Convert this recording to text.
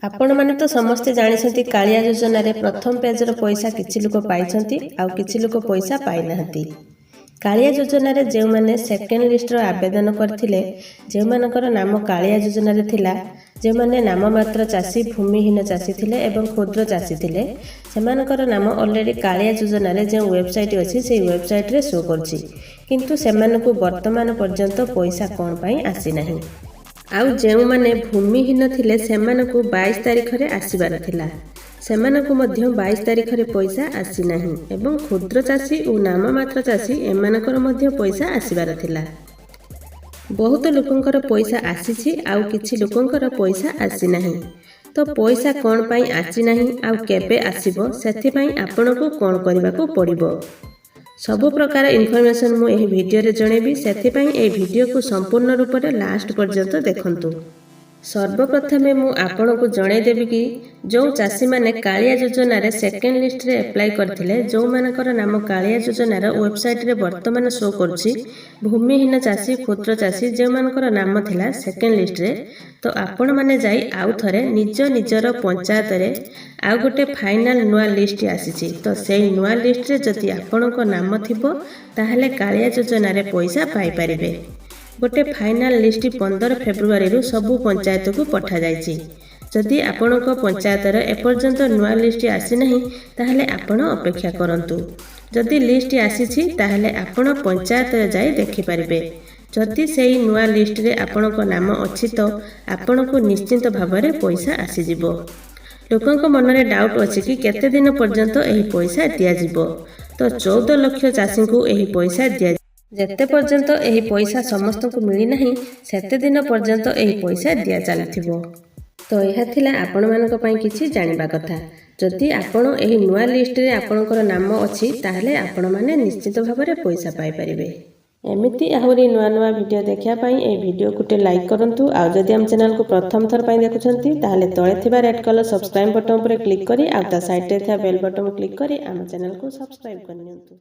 आपण माने तो समस्ते जानिसंती कालिया योजना रे प्रथम पेज रो पैसा किछि लोक पाइछंती आउ किछि लोक पैसा पाइ नाहंती। कालिया योजना रे जे माने सेकेंड लिस्ट रो आवेदन करथिले जे मानकर नाम कालिया योजना रे थिला जे माने नाम मात्र चासी भूमिहीन चासी थिले एवं क्षुद्र चासी थिले सेमानकर नाम ऑलरेडी कालिया योजना रे जे वेबसाइट अछि से वेबसाइट रे शो करछि किंतु सेमानकु वर्तमान पर्यंत पैसा कोन पई आसी नाही। आउ जेउ माने भूमिहीन थिले सेमानकु 22 तारिख रे आसीबार थिला सेमानकु मध्य 22 तारिख रे पैसा आसी नाही एवं क्षुद्र चासी और नाम मात्र चासी एमानकर मध्य पैसा आसीबार थिला। बहुत लोकंकर पैसा आसीछि आउ किछि लोकंकर पैसा आसी नाही। तो पैसा कोन पई आसी नाही आउ केबे आसीबो सेथि पई आपनको कोन करबाको पड़िबो सबु प्रकार इनफॉरमेशन मु एही वीडियो रे जणेबी सेथि पई ए वीडियो को संपूर्ण रूप रे लास्ट पर्यंत देखंतु। सर्वप्रथमे मु आपनको जणै देबी कि जो चासी माने कालिया योजना रे सेकेंड लिस्ट रे अप्लाई करथिले जो मानकर नाम कालिया योजना रे वेबसाइट रे वर्तमान शो करछि भूमिहीन चासी क्षुद्र चासी जे मानकर नाम थिला सेकेंड लिस्ट रे तो आपण माने जाई आउ थरे निजर पंचायत रे आउ गोटे फाइनल नुआ लिस्ट आसीछि तो सेई नुआ लिस्ट रे जति आपनको नाम थिबो ताहले कालिया योजना रे पैसा पाई परिबे। गोटे फाइनल लिस्ट 15 फेब्रुआरी रु सबु पंचायत को पठा जायछि। जदि आपणक पंचायत रे एपर्यंत नुआ लिस्ट आसी नाही ताहले आपण अपेक्षा करंतु। जदि लिस्ट आसीछि ताहले आपण पंचायत रे जाई देखि परिबे। जदि सेही नुआ लिस्ट रे आपणक नाम अछि तो आपणको निश्चित भाव रे पैसा आसी जिवो। लोकंक मन रे डाउट अछि कि केते दिन पर्यंत एही पैसा दिया जिवो तो 14 लाख चासी को एही पैसा दिया जेते पर्यंत एही पैसा समस्त को मिली नहीं सेते दिन पर्यंत एही पैसा दिया चलथिबो। तो यह थिला आपण मानक पई किछि जानिबा कथा। जदि आपण एही नुआ लिस्ट रे आपणकर नाम अछि ताहले आपण माने निश्चित भाव रे पैसा पाई परिबे। एमिति आहुरी नुआ नुआ वीडियो देखिया पई ए वीडियो कुटे लाइक करंतु आ जदि हम चैनल को प्रथम थर पई देखुछंती ताहले तळे थिबा रेड कलर सब्सक्राइब बटन पर क्लिक करी आ ता साइड रे थिबा बेल बटन क्लिक करी हम चैनल को सब्सक्राइब करनियंतु।